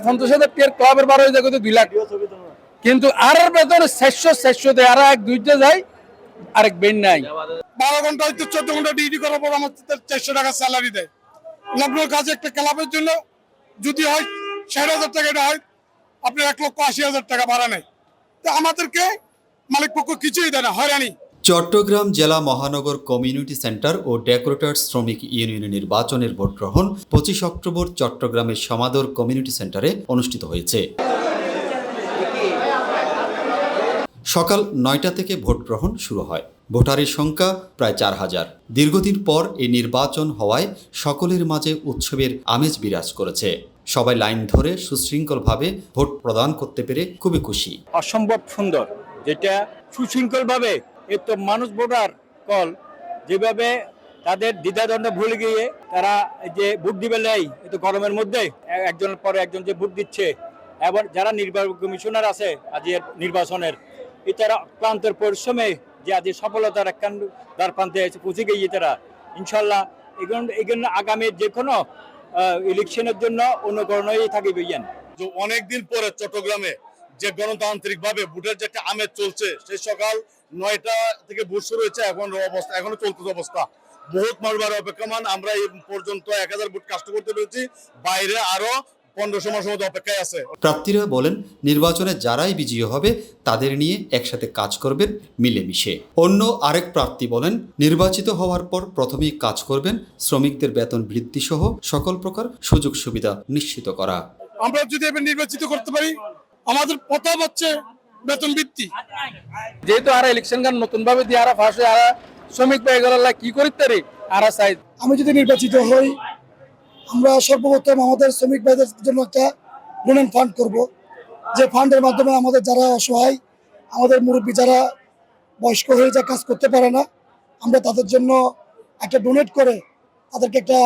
50,000 টাকার ক্লাবের 12,000 কত 2 লাখ, কিন্তু আর বেতন 600 দেয়, আর এক দুইটা যায়, আরেক বেন নাই। 12 ঘন্টা হয়তো 14 ঘন্টা ডিউটি করার পর আমার 400 টাকা স্যালারি দেয়। লগ্নের কাজে একটা ক্লাবের জন্য যদি হয় 60,000 টাকা, এটা হয় আপনার 1,80,000 টাকা ভাড়া নেয়। তো আমাদেরকে মালিক পক্ষ কিছুই দেয় না, হয়রানি। চট্টগ্রাম জেলা মহানগর কমিউনিটি সেন্টার ও ডেকোরেটর শ্রমিক ইউনিয়নের নির্বাচনের ভোট গ্রহণ 25 অক্টোবর চট্টগ্রামের সমাদর কমিউনিটি সেন্টারে অনুষ্ঠিত হয়েছে। সকাল 9টা থেকে ভোট গ্রহণ শুরু হয়। ভোটারের সংখ্যা প্রায় 4,000। দীর্ঘদিন পর এই নির্বাচন হওয়ায় সকলের মাঝে উৎসবের আমেজ বিরাজ করেছে। সবাই লাইন ধরে সুশৃঙ্খলভাবে ভোট প্রদান করতে পেরে খুবই খুশি। অসম্ভব সুন্দর, যেটা সুশৃঙ্খলভাবে এত মানুষ ভোটার কল যেভাবে তাদের দ্বিধাদ্বন্দ্ব ভুলে গিয়ে তারা যে ভোট দিবে নাই, এত গরমের মধ্যে একজনের পরে একজন যে ভোট দিচ্ছে, এবং যারা নির্বাচন কমিশনার আছে আজকের নির্বাচনের, তারা ক্লান্তের পরিশ্রমে যে আজ সফলতার একখান দ্বার প্রান্তে পৌঁছে গিয়ে তারা ইনশাল্লাহ এগুলো আগামী যে কোনো ইলেকশনের জন্য অনুকরণই থাকবে। অনেকদিন পরে চট্টগ্রামে যে গণতান্ত্রিক ভাবে ভোটের যে একটা আমেজ চলছে, সেই সকাল 9টা থেকে ভোট শুরু হয়েছে, এখনো চলতেছে অবস্থা। বহুত মানুষ অপেক্ষমান। আমরা এই পর্যন্ত 1000 ভোট কাস্ট করতে পেরেছি, বাইরে আরো 1500 মাসের মতো অপেক্ষায় আছে। প্রার্থীরা বলেন, নির্বাচনে যারাই বিজয়ী হবে তাদের নিয়ে একসাথে কাজ করবেন মিলেমিশে। অন্য আরেক প্রার্থী বলেন, নির্বাচিত হওয়ার পর প্রথমেই কাজ করবেন শ্রমিকদের বেতন বৃদ্ধি সহ সকল প্রকার সুযোগ সুবিধা নিশ্চিত করা। আমরা যদি এবার নির্বাচিত করতে পারি, আমাদের প্রথম হচ্ছে বেতন বৃদ্ধি। যেহেতু আর ইলেকশন গান নতুন ভাবে দিয়ে আর ফাঁস হয়ে আর শ্রমিক পাই গেল কি করিতে রে আর চাই। আমি যদি নির্বাচিত হই, আমরা সর্বপ্রথম আমাদের শ্রমিক ভাইদের জন্য একটা ডোনেট ফান্ড করব, যে ফান্ডের মাধ্যমে আমাদের যারা অসহায়, আমাদের মুরব্বী যারা বয়স্ক হয়ে যা কাজ করতে পারে না, আমরা তাদের জন্য একটা ডোনেট করে তাদেরকে একটা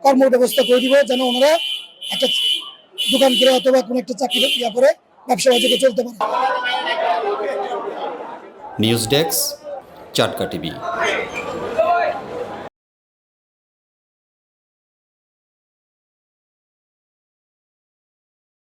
কর্ম ব্যবস্থা করে দিব, যেন ওনারা একটা দোকান করে অথবা কোনো একটা চাকরি করে ব্যবসা বাণিজ্য চলতে পারে। News desk, Chatka TV.